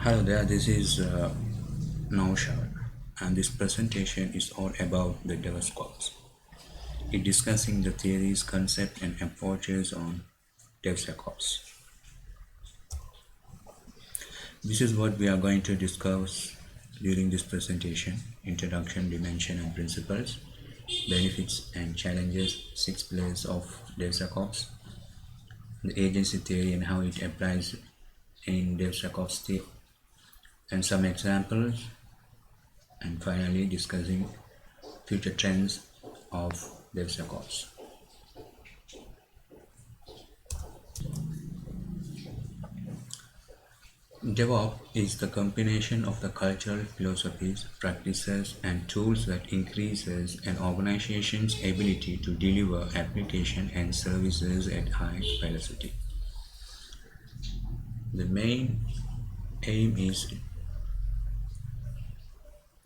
Hello there, this is Naushad, and this presentation is all about the DevSecOps. It's discussing the theories, concepts, and approaches on DevSecOps. This is what we are going to discuss during this presentation: introduction, dimension, and principles, benefits and challenges, 6 pillars of DevSecOps, the agency theory and how it applies in DevSecOps, and some examples, and finally discussing future trends of DevSecOps. DevOps is the combination of the cultural philosophies, practices, and tools that increases an organization's ability to deliver applications and services at high velocity. The main aim is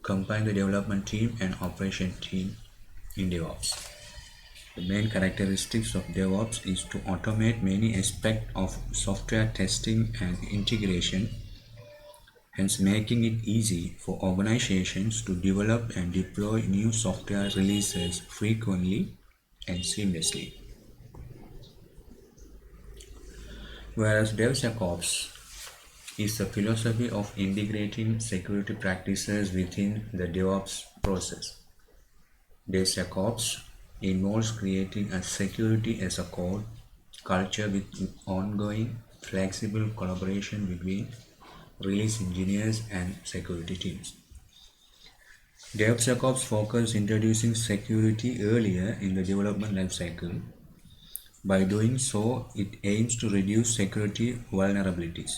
combine the development team and operation team in DevOps. The main characteristics of DevOps is to automate many aspects of software testing and integration, hence making it easy for organizations to develop and deploy new software releases frequently and seamlessly. Whereas DevSecOps is the philosophy of integrating security practices within the DevOps process. DevSecOps involves creating a security as a code culture with ongoing flexible collaboration between release engineers and security teams. DevSecOps focus introducing security earlier in the development lifecycle. By doing so, it aims to reduce security vulnerabilities.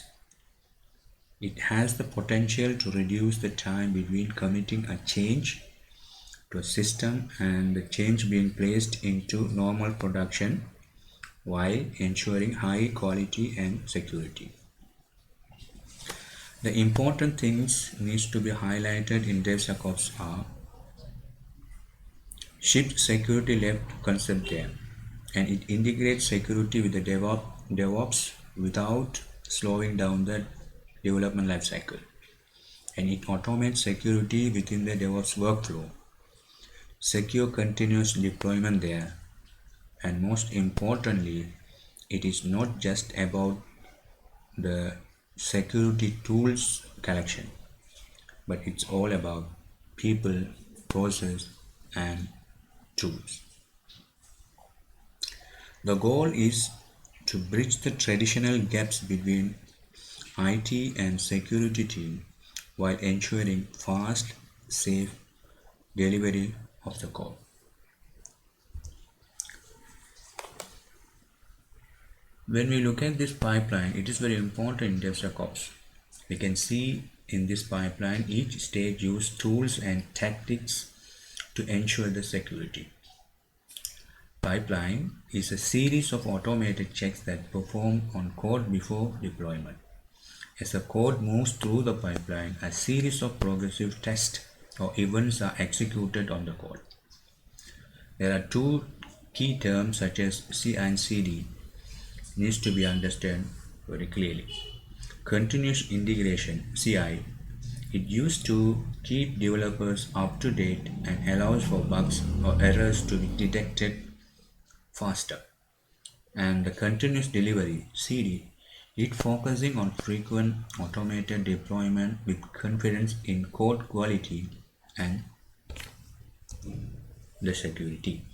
It has the potential to reduce the time between committing a change to a system and the change being placed into normal production while ensuring high quality and security. The important things needs to be highlighted in DevSecOps are: shift security left concept there, and it integrates security with the DevOps without slowing down the development lifecycle, and it automates security within the DevOps workflow. Secure continuous deployment there, and most importantly, it is not just about the security tools collection, but it's all about people, process, and tools. The goal is to bridge the traditional gaps between IT and security team while ensuring fast, safe delivery of the code. When we look at this pipeline, it is very important in DevSecOps. We can see in this pipeline each stage use tools and tactics to ensure the security. Pipeline is a series of automated checks that perform on code before deployment. As the code moves through the pipeline, a series of progressive tests or events are executed on the code. There are two key terms such as CI and CD needs to be understood very clearly. Continuous integration, CI, it used to keep developers up to date and allows for bugs or errors to be detected faster. And the continuous delivery, CD, it focusing on frequent automated deployment with confidence in code quality and the security.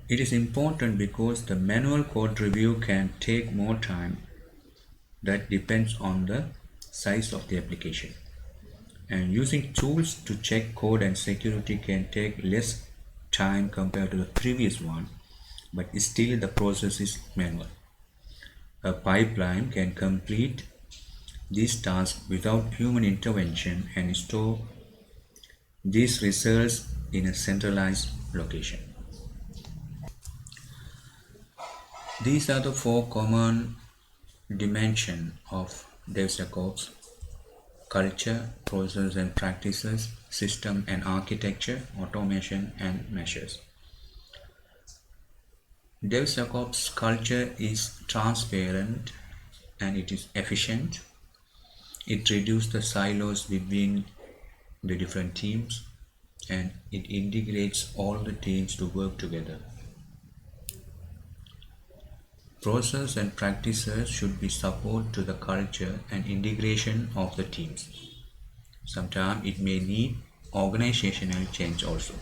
It is important because the manual code review can take more time. That depends on the size of the application. And using tools to check code and security can take less time compared to the previous one, but still the process is manual. A pipeline can complete these tasks without human intervention and store these results in a centralized location. These are the 4 common dimensions of DevSecOps: culture, process and practices, system and architecture, automation and measures. DevSecOps culture is transparent and it is efficient. It reduces the silos between the different teams, and it integrates all the teams to work together. Process and practices should be support to the culture and integration of the teams. Sometimes it may need organizational change also.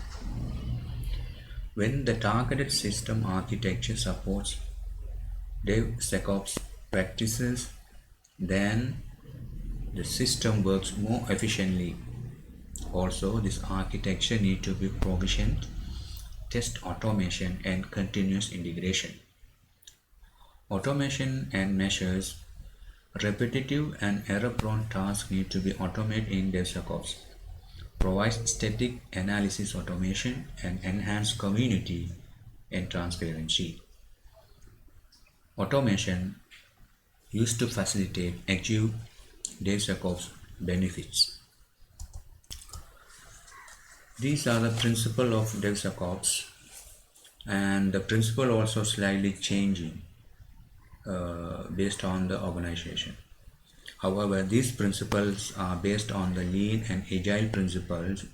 When the targeted system architecture supports DevSecOps practices, then the system works more efficiently. Also, this architecture needs to be provisioned, test automation, and continuous integration. Automation and measures repetitive and error-prone tasks need to be automated in DevSecOps. Provides static analysis automation and enhance community and transparency. Automation used to facilitate achieve DevSecOps benefits. These are the principles of DevSecOps, and the principle also slightly changing based on the organization. However, these principles are based on the lean and agile principles,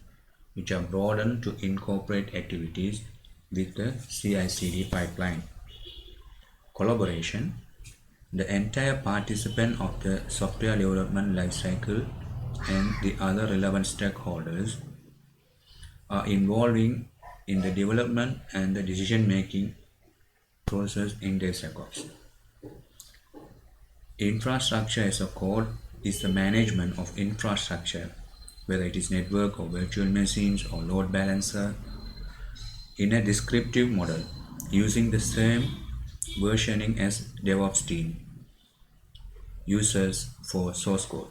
which are broadened to incorporate activities with the CI/CD pipeline. Collaboration. The entire participant of the software development lifecycle and the other relevant stakeholders are involving in the development and the decision-making process in DevSecOps. Infrastructure as a code is the management of infrastructure, whether it is network or virtual machines or load balancer, in a descriptive model using the same versioning as DevOps team uses for source code.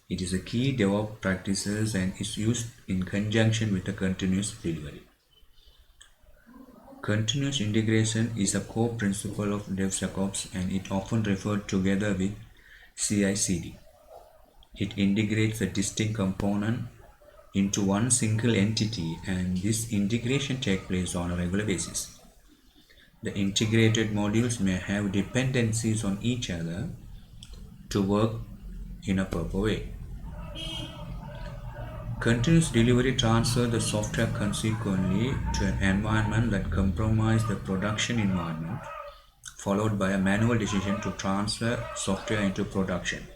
It is a key DevOps practices and is used in conjunction with the continuous delivery. Continuous integration is a core principle of DevSecOps, and it often referred together with CI/CD. It integrates a distinct component into one single entity, and this integration takes place on a regular basis. The integrated modules may have dependencies on each other to work in a proper way. Continuous delivery transfers the software consequently to an environment that compromises the production environment, followed by a manual decision to transfer software into production.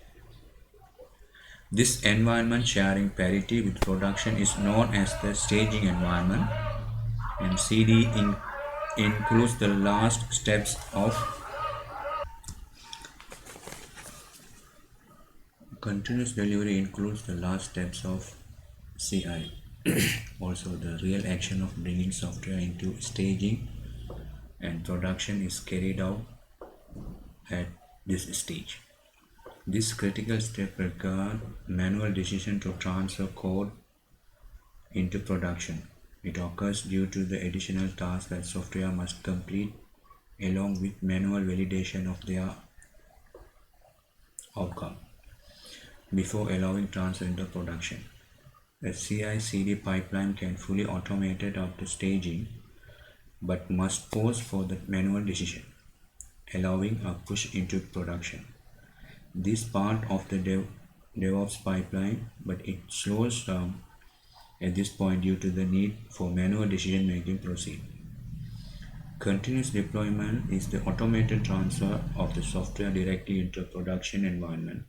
This environment sharing parity with production is known as the staging environment, and CD includes the last steps of continuous delivery includes the last steps of CI. Also, the real action of bringing software into staging and production is carried out at this stage. This critical step requires manual decision to transfer code into production. It occurs due to the additional tasks that software must complete along with manual validation of their outcome before allowing transfer into production. A CI/CD pipeline can fully automate it after staging, but must pause for the manual decision, allowing a push into production. This part of the DevOps pipeline, but it slows down at this point due to the need for manual decision making proceed. Continuous deployment is the automated transfer of the software directly into a production environment,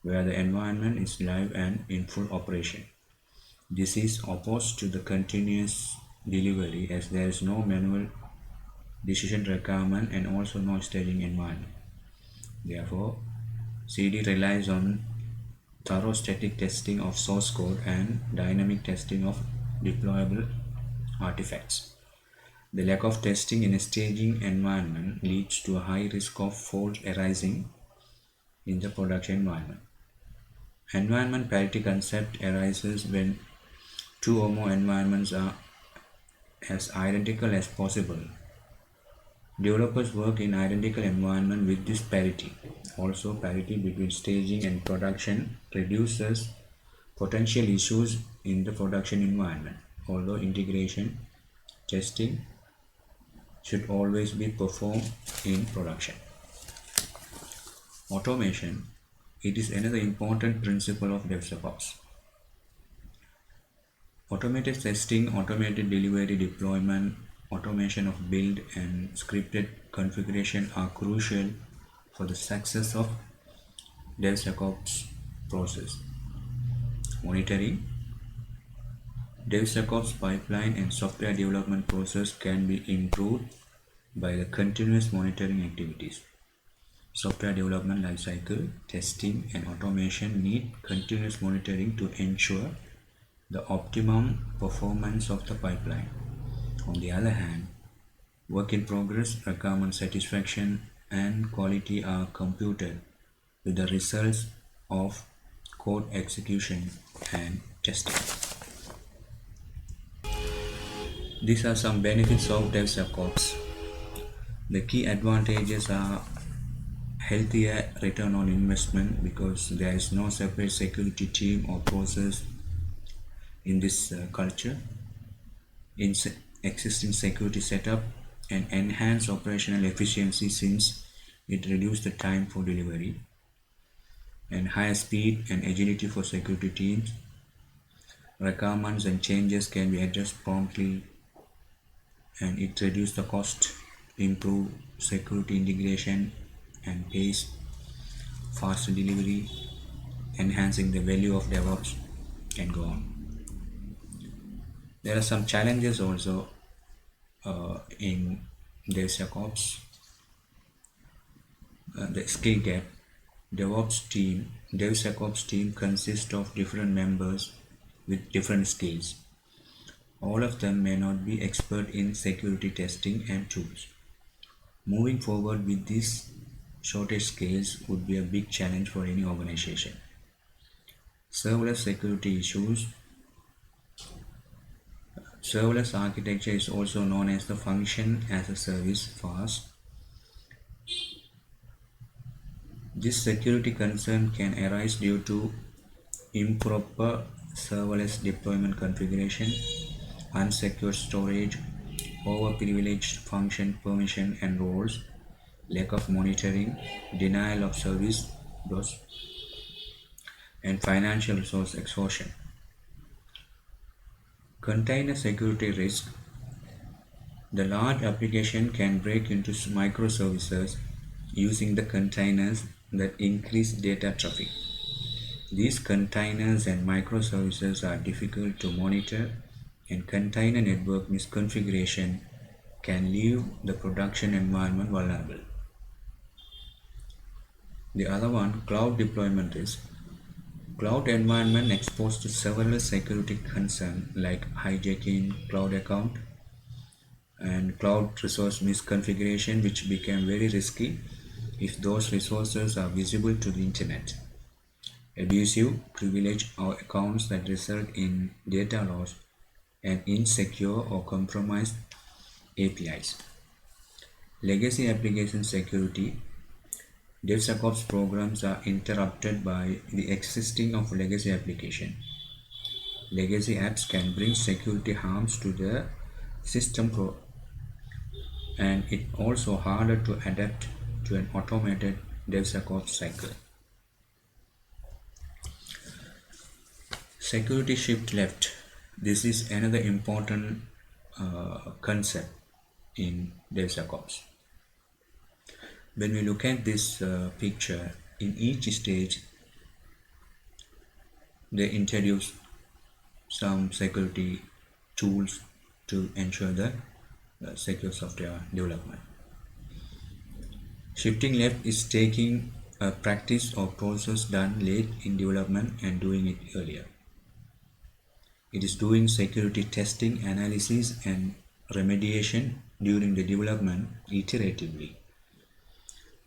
where the environment is live and in full operation. This is opposed to the continuous delivery, as there is no manual decision requirement and also no staging environment. Therefore, CD relies on thorough static testing of source code and dynamic testing of deployable artifacts. The lack of testing in a staging environment leads to a high risk of faults arising in the production environment. Environment parity concept arises when two or more environments are as identical as possible. Developers work in identical environment with this parity. Also, parity between staging and production reduces potential issues in the production environment, although integration testing should always be performed in production. Automation. It is another important principle of DevSecOps. Automated testing, automated delivery deployment, automation of build and scripted configuration are crucial for the success of DevSecOps process. Monitoring. DevSecOps pipeline and software development process can be improved by the continuous monitoring activities. Software development lifecycle, testing and automation need continuous monitoring to ensure the optimum performance of the pipeline. On the other hand, work in progress, requirement satisfaction and quality are computed with the results of code execution and testing. These are some benefits of DevSecOps. The key advantages are healthier return on investment because there is no separate security team or process in this culture. In existing security setup and enhance operational efficiency since it reduces the time for delivery, and higher speed and agility for security teams. Requirements and changes can be addressed promptly and it reduces the cost, improve security integration and pace, faster delivery, enhancing the value of DevOps, and go on. There are some challenges also in DevSecOps. The skill gap. DevSecOps team consists of different members with different skills. All of them may not be expert in security testing and tools. Moving forward with these shortage skills would be a big challenge for any organization. Serverless security issues. Serverless architecture is also known as the function as a service FaaS. This security concern can arise due to improper serverless deployment configuration, unsecured storage, over-privileged function permission and roles, lack of monitoring, denial of service (DOS), and financial resource exhaustion. Container security risk. The large application can break into microservices using the containers that increase data traffic. These containers and microservices are difficult to monitor, and container network misconfiguration can leave the production environment vulnerable. The other one, cloud deployment risk. Cloud environment exposed to several security concerns like hijacking cloud account and cloud resource misconfiguration, which became very risky if those resources are visible to the internet. Abusive privilege or accounts that result in data loss and insecure or compromised APIs. Legacy application security. DevSecOps programs are interrupted by the existing of legacy application. Legacy apps can bring security harms to the system and it also harder to adapt to an automated DevSecOps cycle. Security shift left. This is another important concept in DevSecOps. When we look at this picture, in each stage they introduce some security tools to ensure the secure software development. Shifting left is taking a practice or process done late in development and doing it earlier. It is doing security testing, analysis and remediation during the development iteratively,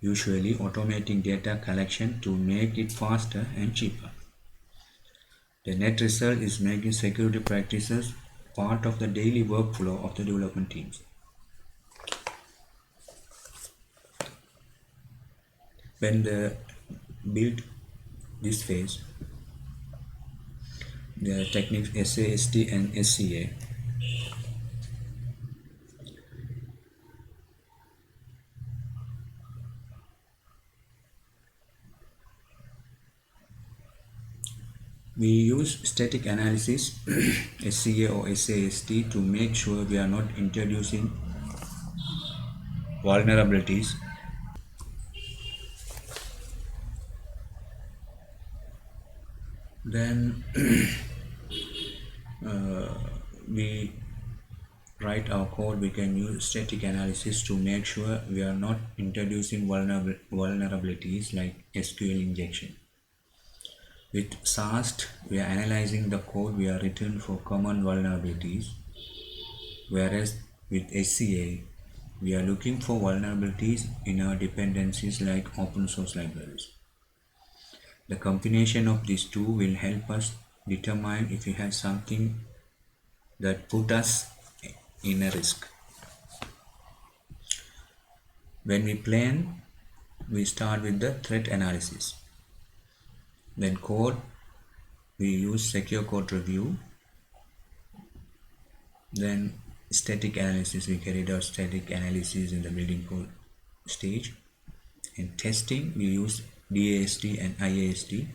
usually automating data collection to make it faster and cheaper. The net result is making security practices part of the daily workflow of the development teams. When they build this phase, the techniques SAST and SCA. We use static analysis SCA or SAST to make sure we are not introducing vulnerabilities. Then we write our code, we can use static analysis to make sure we are not introducing vulnerabilities like SQL injection. With SAST, we are analyzing the code we are written for common vulnerabilities, whereas with SCA, we are looking for vulnerabilities in our dependencies like open source libraries. The combination of these two will help us determine if we have something that put us in a risk. When we plan, we start with the threat analysis. Then code, we use secure code review. Then static analysis, we carried out static analysis in the building code stage. In testing, we use DAST and IAST.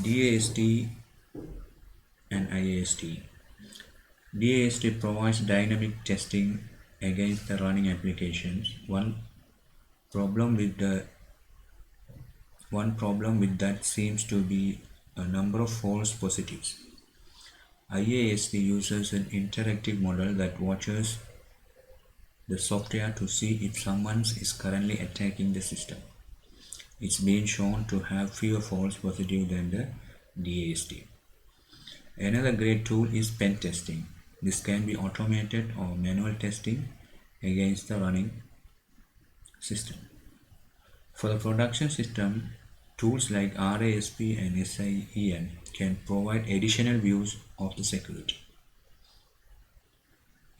DAST and IAST. DAST provides dynamic testing against the running applications. One problem with that seems to be a number of false positives. IAST uses an interactive model that watches the software to see if someone is currently attacking the system. It's been shown to have fewer false positives than the DAST. Another great tool is pen testing. This can be automated or manual testing against the running system. For the production system, tools like RASP and SIEM can provide additional views of the security.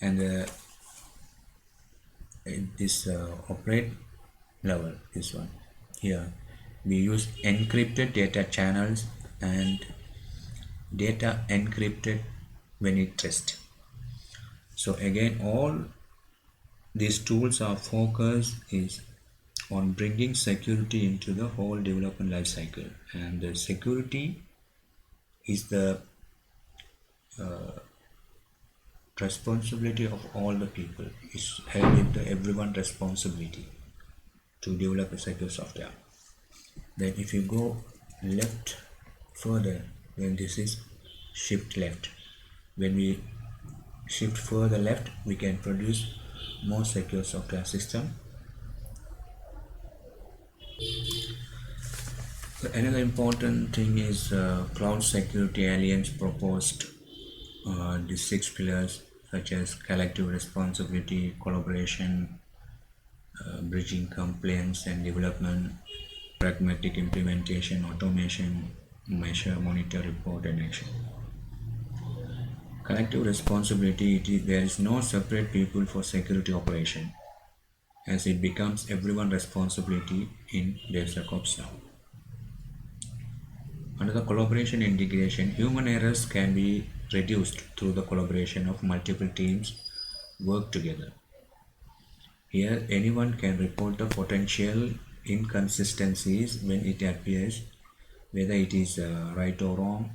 And this operate level, this one here, we use encrypted data channels and data encrypted when it tests. So again, all these tools are focused is on bringing security into the whole development life cycle, and the security is the responsibility of all the people. It's held into everyone's responsibility to develop a secure software. Then if you go left further, then this is shift left. When we shift further left, we can produce more secure software system. Another important thing is Cloud Security Alliance proposed these 6 pillars such as collective responsibility, collaboration, bridging compliance and development, pragmatic implementation, automation, measure, monitor, report and action. Collective responsibility, there is no separate people for security operation, as it becomes everyone's responsibility in DevSecOps now. Under the collaboration integration, human errors can be reduced through the collaboration of multiple teams work together. Here, anyone can report the potential inconsistencies when it appears, whether it is right or wrong,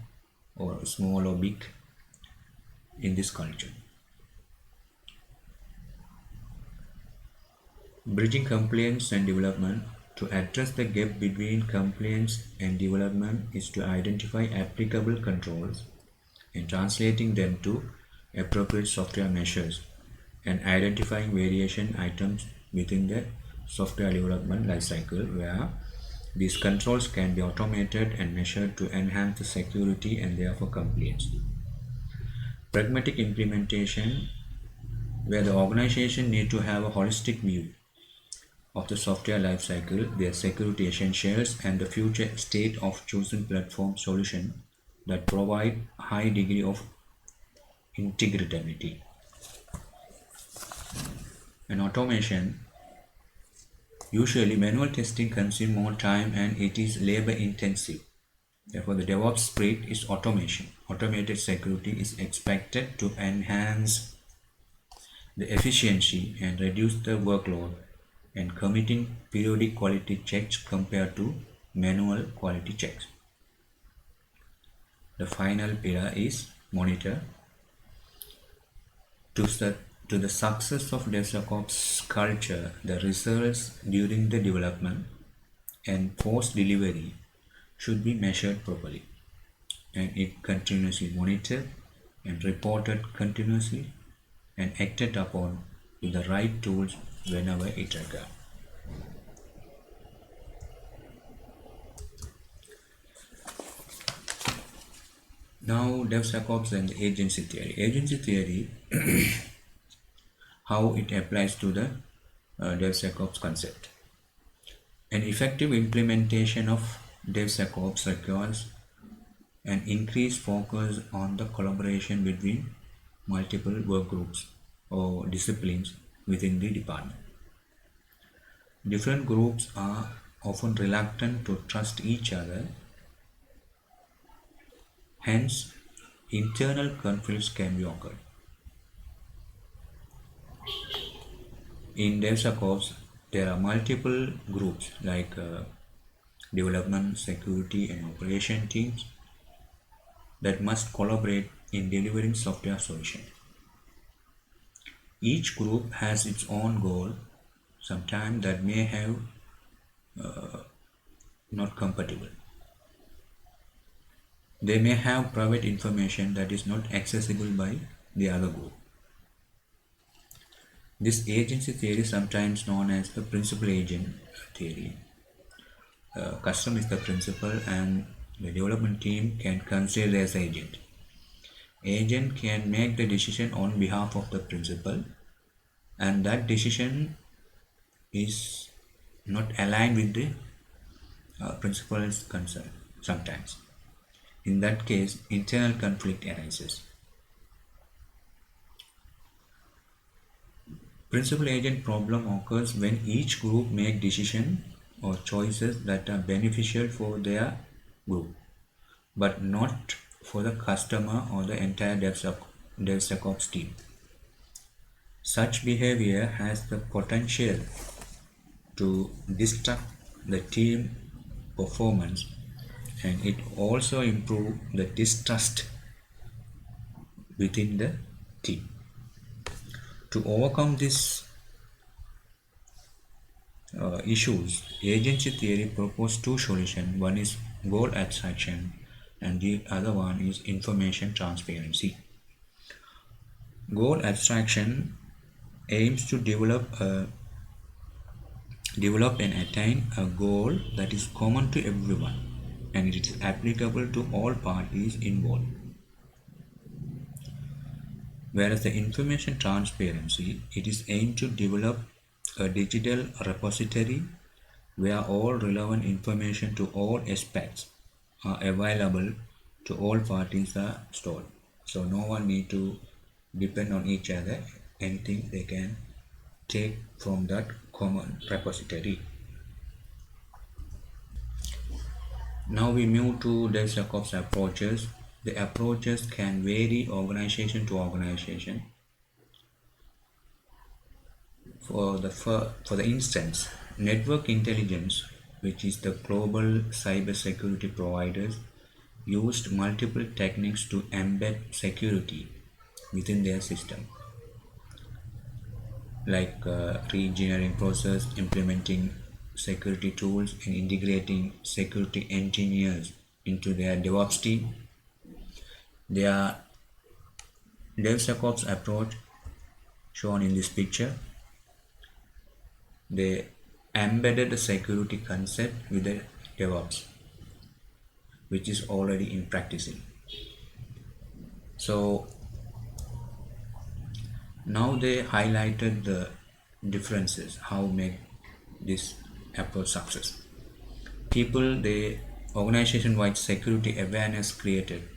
or small or big in this culture. Bridging compliance and development. To address the gap between compliance and development is to identify applicable controls and translating them to appropriate software measures and identifying variation items within the software development lifecycle where these controls can be automated and measured to enhance the security and therefore compliance. Pragmatic implementation, where the organization need to have a holistic view of the software lifecycle, their security essentials, and the future state of chosen platform solution that provide high degree of integrity. And automation. Usually manual testing consumes more time and it is labor intensive. Therefore, the DevOps spirit is automation. Automated security is expected to enhance the efficiency and reduce the workload and committing periodic quality checks compared to manual quality checks. The final pillar is monitor. To the success of DevSecOps culture, the results during the development and post-delivery should be measured properly, and it continuously monitored and reported continuously and acted upon with the right tools whenever it required. Now, DevSecOps and the agency theory. Agency theory, how it applies to the DevSecOps concept. An effective implementation of DevSecOps requires an increased focus on the collaboration between multiple work groups or disciplines within the department. Different groups are often reluctant to trust each other. Hence, internal conflicts can be occurred. In DevSecOps, there are multiple groups like development, security, and operation teams that must collaborate in delivering software solutions. Each group has its own goal, sometimes that may have not compatible. They may have private information that is not accessible by the other group. This agency theory is sometimes known as the principal agent theory. Customer is the principal and the development team can consider as agent. Agent can make the decision on behalf of the principal, and that decision is not aligned with the principal's concern sometimes. In that case, internal conflict arises. Principal agent problem occurs when each group make decisions or choices that are beneficial for their group, but not for the customer or the entire DevSecOps team. Such behavior has the potential to disrupt the team performance, and it also improve the distrust within the team. To overcome these issues, agency theory proposed two solutions. One is goal abstraction and the other one is information transparency. Goal abstraction aims to develop and attain a goal that is common to everyone and it is applicable to all parties involved. Whereas the information transparency, it is aimed to develop a digital repository where all relevant information to all aspects are available to all parties are stored. So no one need to depend on each other. Anything they can take from that common repository. Now we move to DevSecOps approaches. The approaches can vary organization to organization. For the instance, network intelligence, which is the global cybersecurity providers, used multiple techniques to embed security within their system, like re-engineering process, implementing security tools, and integrating security engineers into their DevOps team. Their DevSecOps approach shown in this picture, they embedded the security concept with the DevOps, which is already in practicing. So now they highlighted the differences, how make this approach success. The organization-wide security awareness created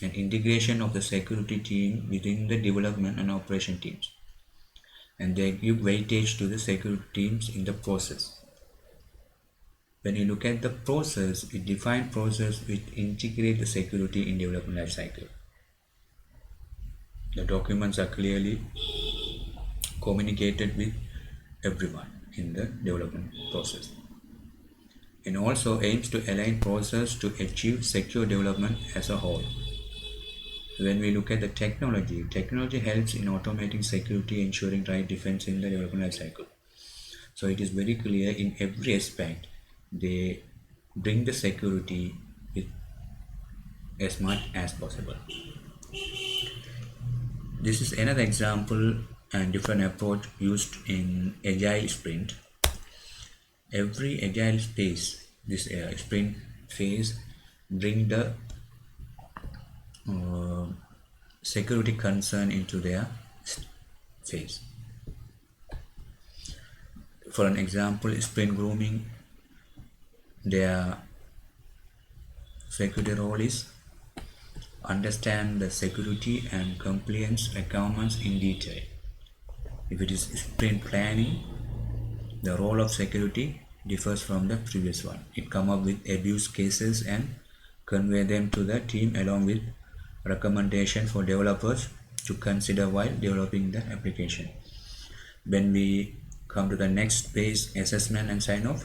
an integration of the security team within the development and operation teams, and they give weightage to the security teams in the process. When you look at the process, it defines process which integrate the security in development life cycle. The documents are clearly communicated with everyone in the development process. and also aims to align process to achieve secure development as a whole. When we look at the technology helps in automating security, ensuring right defense in the development life cycle. So it is very clear in every aspect they bring the security with as much as possible. This is another example and different approach used in agile sprint. Every agile phase, this sprint phase, bring the uh, security concern into their phase. For an example, sprint grooming, their security role is understand the security and compliance requirements in detail. If it is sprint planning, the role of security differs from the previous one. It come up with abuse cases and convey them to the team along with recommendation for developers to consider while developing the application. When we come to the next phase, assessment and sign off,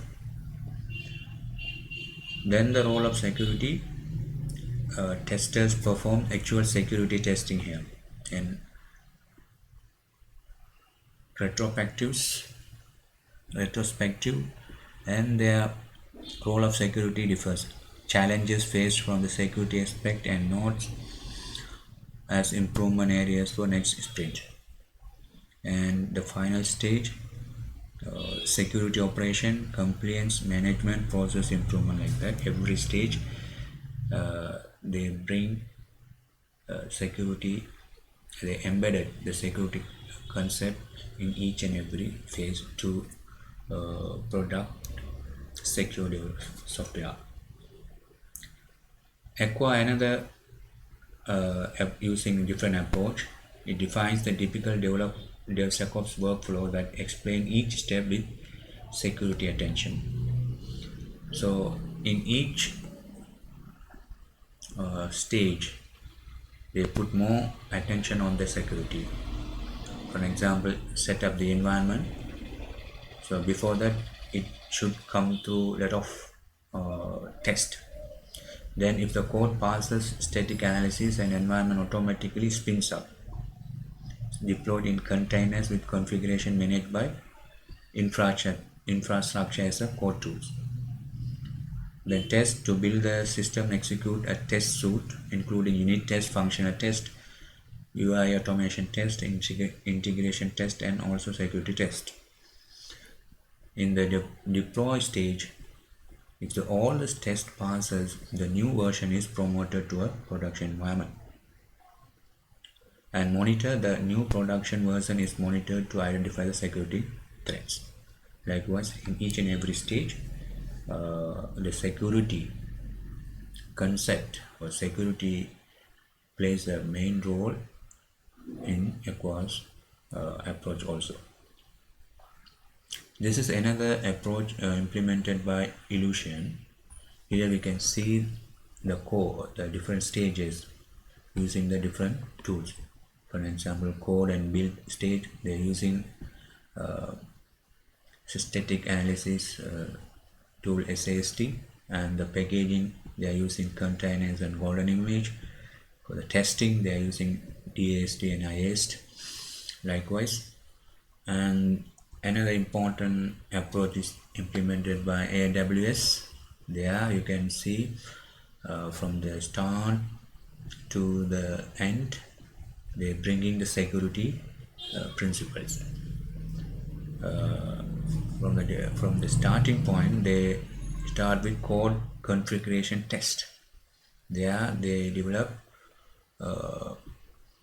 then the role of security testers perform actual security testing here, and retrospective and their role of security differs. Challenges faced from the security aspect and notes as improvement areas for next sprint. And the final stage, security operation, compliance, management, process improvement, like that. Every stage they bring security, they embedded the security concept in each and every phase to product secure software. Acquire another using different approach. It defines the typical DevSecOps workflow that explain each step with security attention. So in each stage, they put more attention on the security. For example, set up the environment. So before that, it should come through a lot of test. Then if the code passes static analysis and environment automatically spins up, deployed in containers with configuration managed by infrastructure as a code tools. Then test to build the system, execute a test suite including unit test, functional test, UI automation test, integration test, and also security test. In the deploy stage, if all the test passes, the new version is promoted to a production environment. And monitor, the new production version is monitored to identify the security threats. Likewise, in each and every stage, the security concept or security plays a main role in Aqua's approach also. This is another approach implemented by Illusion. Here we can see the core, the different stages using the different tools. For example, code and build stage, they are using static analysis tool SAST, and the packaging they are using containers and golden image. For the testing, they are using DAST and IAST. Likewise, and another important approach is implemented by AWS. There you can see from the start to the end, they are bringing the security principles. From the starting point, they start with code configuration test. There they develop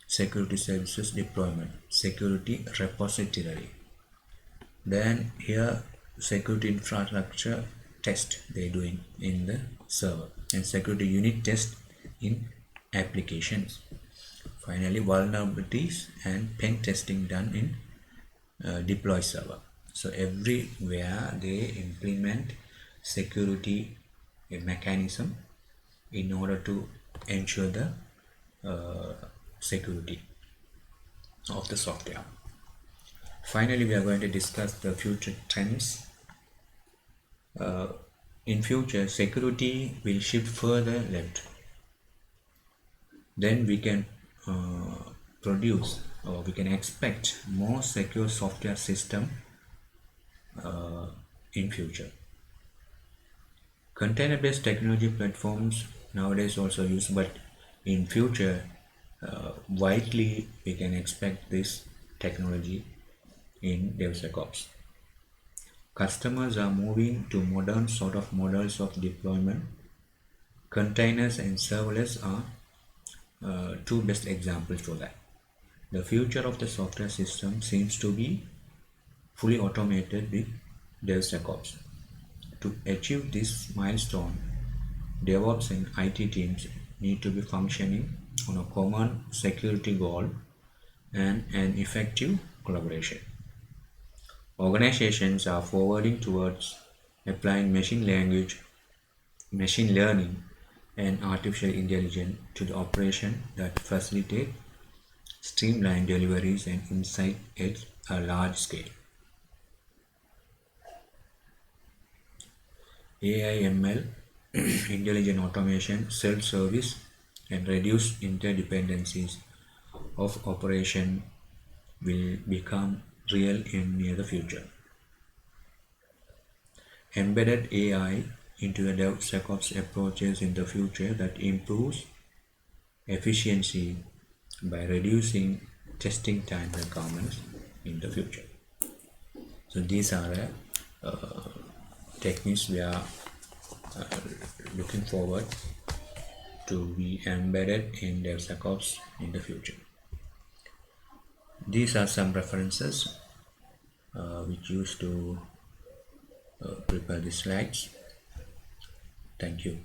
security services deployment, security repository. Then here security infrastructure test they doing in the server, and security unit test in applications. Finally, vulnerabilities and pen testing done in deploy server. So everywhere they implement security mechanism in order to ensure the security of the software. Finally, we are going to discuss the future trends In future, security will shift further left. Then we can produce or we can expect more secure software system in future. Container-based technology platforms nowadays also used, but in future, widely we can expect this technology in DevSecOps. Customers are moving to modern sort of models of deployment. Containers and serverless are two best examples for that. The future of the software system seems to be fully automated with DevSecOps. To achieve this milestone, DevOps and IT teams need to be functioning on a common security goal and an effective collaboration. Organizations are forwarding towards applying machine learning, and artificial intelligence to the operation that facilitate streamlined deliveries and insight at a large scale. AI ML, intelligent automation, self-service, and reduced interdependencies of operation will become real in near the future. Embedded AI into the DevSecOps approaches in the future that improves efficiency by reducing testing time requirements in the future. So these are techniques we are looking forward to be embedded in DevSecOps in the future. These are some references which used to prepare the slides. Thank you.